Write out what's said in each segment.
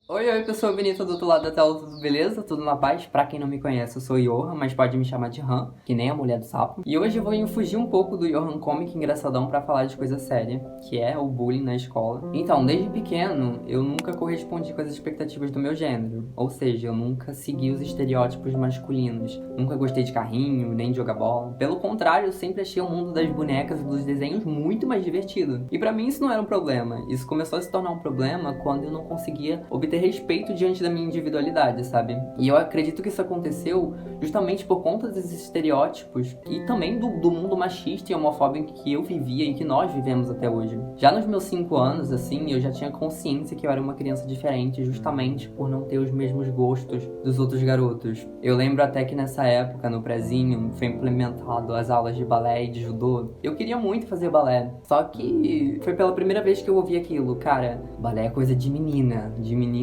Oi, pessoa bonita do outro lado da tela, tudo beleza? Tudo na paz? Pra quem não me conhece, eu sou Johan, mas pode me chamar de Han, que nem a mulher do sapo. E hoje eu vou fugir um pouco do Johan Comic engraçadão pra falar de coisa séria, que é o bullying na escola. Então, desde pequeno, eu nunca correspondi com as expectativas do meu gênero. Ou seja, eu nunca segui os estereótipos masculinos. Nunca gostei de carrinho, nem de jogar bola. Pelo contrário, eu sempre achei o mundo das bonecas e dos desenhos muito mais divertido. E pra mim isso não era um problema. Isso começou a se tornar um problema quando eu não conseguia obter respeito diante da minha individualidade, sabe? E eu acredito que isso aconteceu justamente por conta desses estereótipos e também do mundo machista e homofóbico que eu vivia e que nós vivemos até hoje. Já nos meus 5 anos, assim, eu já tinha consciência que eu era uma criança diferente justamente por não ter os mesmos gostos dos outros garotos. Eu lembro até que nessa época, no prezinho, foi implementado as aulas de balé e de judô. Eu queria muito fazer balé, só que foi pela primeira vez que eu ouvi aquilo. Cara, balé é coisa de menina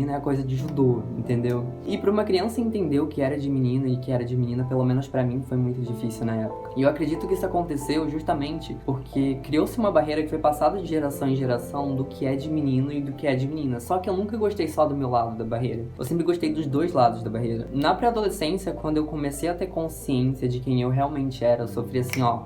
é coisa de judô, entendeu? E pra uma criança entender o que era de menino e que era de menina, pelo menos pra mim, foi muito difícil na época. E eu acredito que isso aconteceu justamente porque criou-se uma barreira que foi passada de geração em geração do que é de menino e do que é de menina. Só que eu nunca gostei só do meu lado da barreira. Eu sempre gostei dos dois lados da barreira. Na pré-adolescência, quando eu comecei a ter consciência de quem eu realmente era, eu sofri assim, ó,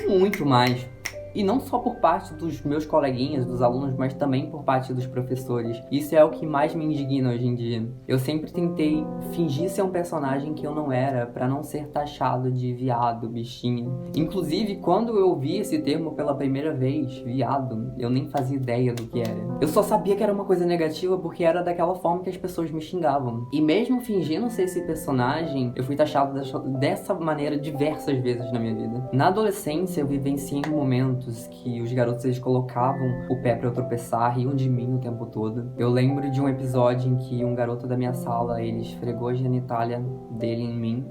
muito mais. E não só por parte dos meus coleguinhas, dos alunos, mas também por parte dos professores. Isso é o que mais me indigna hoje em dia. Eu sempre tentei fingir ser um personagem que eu não era, pra não ser taxado de viado, bichinho. Inclusive, quando eu ouvi esse termo pela primeira vez, viado, eu nem fazia ideia do que era. Eu só sabia que era uma coisa negativa porque era daquela forma que as pessoas me xingavam. E mesmo fingindo ser esse personagem, eu fui taxado dessa maneira diversas vezes na minha vida. Na adolescência, eu vivenciei um momento que os garotos eles colocavam o pé pra eu tropeçar, riam de mim o tempo todo. Eu lembro de um episódio em que um garoto da minha sala, ele esfregou a genitália dele em mim,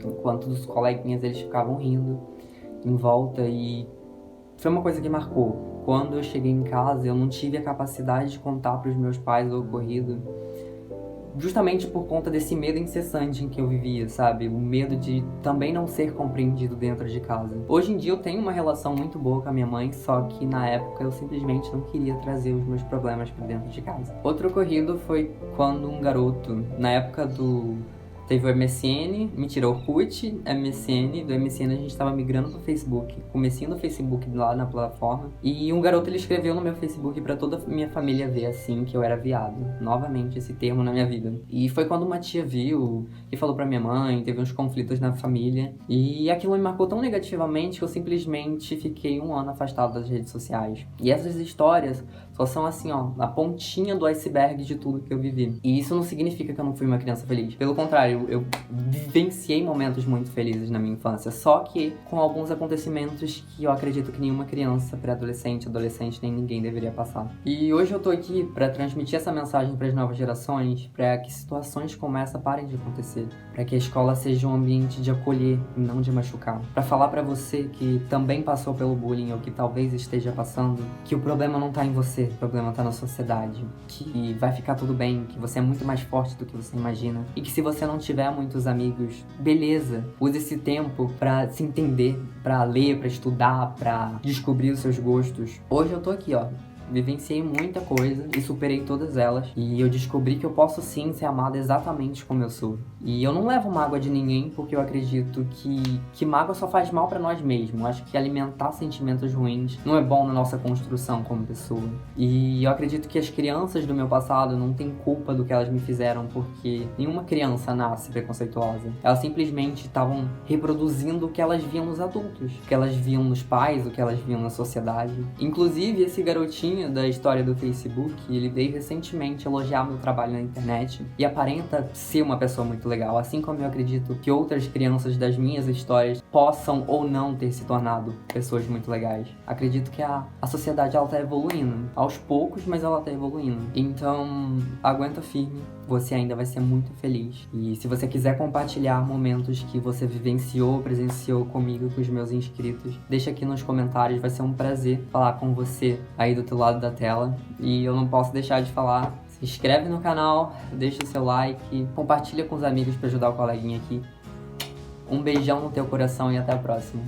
enquanto os coleguinhas eles ficavam rindo em volta, e foi uma coisa que marcou. Quando eu cheguei em casa, eu não tive a capacidade de contar pros meus pais o ocorrido, justamente por conta desse medo incessante em que eu vivia, sabe? O medo de também não ser compreendido dentro de casa. Hoje em dia eu tenho uma relação muito boa com a minha mãe, só que na época eu simplesmente não queria trazer os meus problemas pra dentro de casa. Outro ocorrido foi quando um garoto, na época teve o MSN, mentira, Orkut, MSN, do MSN a gente tava migrando pro Facebook, comecinho do Facebook lá na plataforma, e um garoto ele escreveu no meu Facebook pra toda a minha família ver, assim, que eu era viado. Novamente esse termo na minha vida. E foi quando uma tia viu e falou pra minha mãe, teve uns conflitos na família, e aquilo me marcou tão negativamente que eu simplesmente fiquei 1 ano afastado das redes sociais. E essas histórias só são assim, ó, a pontinha do iceberg de tudo que eu vivi. E isso não significa que eu não fui uma criança feliz. Pelo contrário, eu vivenciei momentos muito felizes na minha infância, só que com alguns acontecimentos que eu acredito que nenhuma criança, pré-adolescente, adolescente, nem ninguém deveria passar. E hoje eu tô aqui pra transmitir essa mensagem pras novas gerações, pra que situações como essa parem de acontecer, pra que a escola seja um ambiente de acolher e não de machucar. Pra falar pra você que também passou pelo bullying ou que talvez esteja passando, que o problema não tá em você, o problema tá na sociedade, que vai ficar tudo bem, que você é muito mais forte do que você imagina, e que se você não tiver muitos amigos, beleza, use esse tempo pra se entender, pra ler, pra estudar, pra descobrir os seus gostos. Hoje eu tô aqui, ó, vivenciei muita coisa e superei todas elas, e eu descobri que eu posso sim ser amado exatamente como eu sou. E eu não levo mágoa de ninguém porque eu acredito que mágoa só faz mal pra nós mesmos. Eu acho que alimentar sentimentos ruins não é bom na nossa construção como pessoa. E eu acredito que as crianças do meu passado não têm culpa do que elas me fizeram, porque nenhuma criança nasce preconceituosa. Elas simplesmente estavam reproduzindo o que elas viam nos adultos, o que elas viam nos pais, o que elas viam na sociedade. Inclusive, esse garotinho da história do Facebook, ele veio recentemente elogiar meu trabalho na internet e aparenta ser uma pessoa muito legal, assim como eu acredito que outras crianças das minhas histórias possam ou não ter se tornado pessoas muito legais. Acredito que a sociedade ela tá evoluindo, aos poucos, mas ela tá evoluindo. Então, aguenta firme, você ainda vai ser muito feliz. E se você quiser compartilhar momentos que você vivenciou, presenciou comigo, com os meus inscritos, deixa aqui nos comentários, vai ser um prazer falar com você aí do teu lado da tela. E eu não posso deixar de falar, se inscreve no canal, deixa o seu like, compartilha com os amigos para ajudar o coleguinha aqui. Um beijão no teu coração e até a próxima.